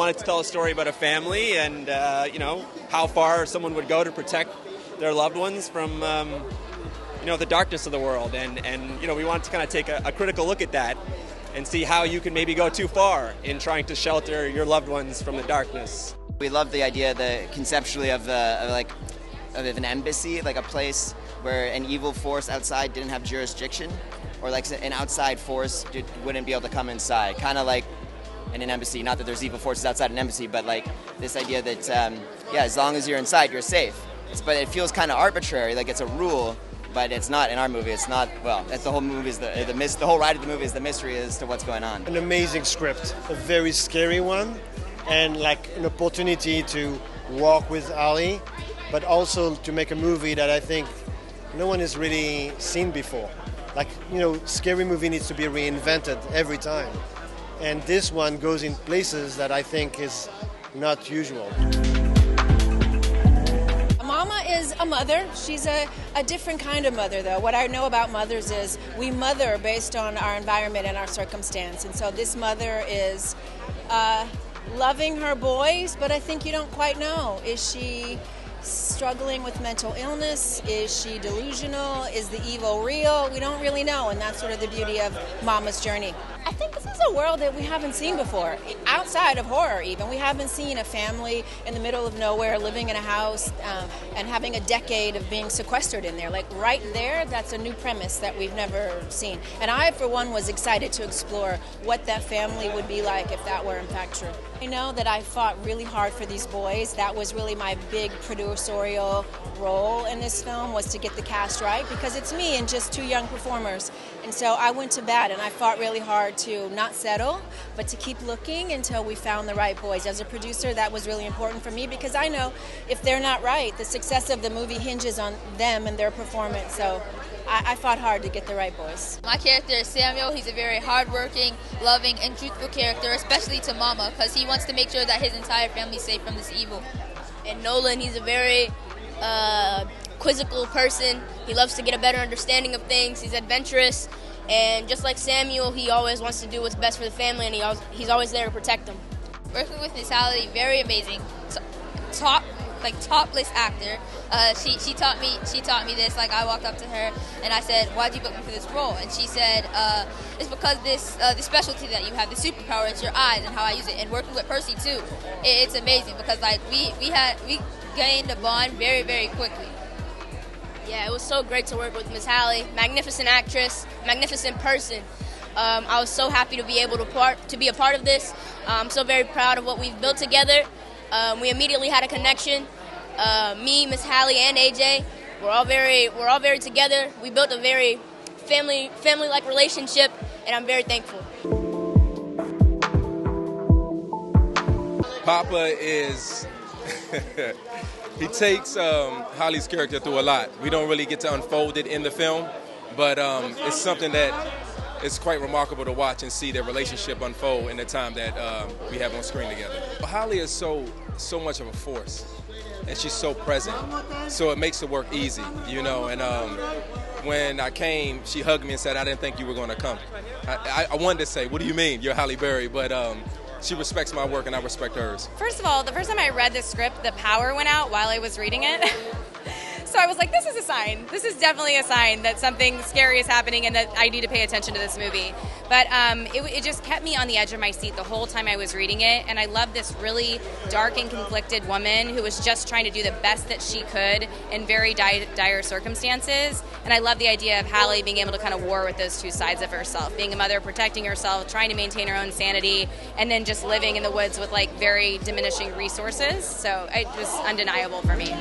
wanted to tell a story about a family and, how far someone would go to protect their loved ones from, the darkness of the world. And we wanted to kind of take a critical look at that and see how you can maybe go too far in trying to shelter your loved ones from the darkness. We love the idea, conceptually of an embassy, like a place where an evil force outside didn't have jurisdiction, or like an outside force wouldn't be able to come inside. Kind of like in an embassy, not that there's evil forces outside an embassy, but like this idea that, as long as you're inside, you're safe. But it feels kind of arbitrary, like it's a rule, but it's not in our movie. It's not, that's the whole movie, the whole ride of the movie is the mystery as to what's going on. An amazing script, a very scary one, and like an opportunity to walk with Ali, but also to make a movie that I think no one has really seen before. Like, scary movie needs to be reinvented every time. And this one goes in places that I think is not usual. Mama is a mother. She's a different kind of mother, though. What I know about mothers is we mother based on our environment and our circumstance. And so this mother is loving her boys, but I think you don't quite know. Is she struggling with mental illness? Is she delusional? Is the evil real? We don't really know, and that's sort of the beauty of Mama's journey. I think this is a world that we haven't seen before, outside of horror even. We haven't seen a family in the middle of nowhere living in a house and having a decade of being sequestered in there. Like right there, that's a new premise that we've never seen. And I, for one, was excited to explore what that family would be like if that were in fact true. I know that I fought really hard for these boys. That was really my big producerial role in this film, was to get the cast right, because it's me and just two young performers. And so I went to bat and I fought really hard to not settle, but to keep looking until we found the right boys. As a producer, that was really important for me, because I know if they're not right, the success of the movie hinges on them and their performance. So I fought hard to get the right boys. My character is Samuel. He's a very hardworking, loving, and truthful character, especially to Mama, because he wants to make sure that his entire family's safe from this evil. And Nolan, he's a very quizzical person. He loves to get a better understanding of things. He's adventurous, and just like Samuel, he always wants to do what's best for the family, and he's always there to protect them. Working with Miss Halle, very amazing. Top list actor. She taught me this. Like, I walked up to her and I said, "Why'd you book me for this role?" And she said, "It's because the specialty that you have, the superpower, it's your eyes and how I use it." And working with Percy too, it's amazing, because like we gained a bond very, very quickly. Yeah, it was so great to work with Miss Halle. Magnificent actress, magnificent person. I was so happy to be able to be a part of this. I'm so very proud of what we've built together. We immediately had a connection. Me, Miss Halle, and AJ, we're all very together. We built a very family-like relationship, and I'm very thankful. Papa is he takes Holly's character through a lot. We don't really get to unfold it in the film, but it's something that it's quite remarkable to watch and see their relationship unfold in the time that we have on screen together. Holly is so much of a force, and she's so present, so it makes the work easy, and when I came, she hugged me and said, "I didn't think you were going to come." I wanted to say, "What do you mean? You're Halle Berry," but she respects my work and I respect hers. First of all, the first time I read the script, the power went out while I was reading it. So I was like, this is a sign. This is definitely a sign that something scary is happening and that I need to pay attention to this movie. But it just kept me on the edge of my seat the whole time I was reading it. And I love this really dark and conflicted woman who was just trying to do the best that she could in very dire circumstances. And I love the idea of Halle being able to kind of war with those two sides of herself, being a mother, protecting herself, trying to maintain her own sanity, and then just living in the woods with like very diminishing resources. So it was undeniable for me.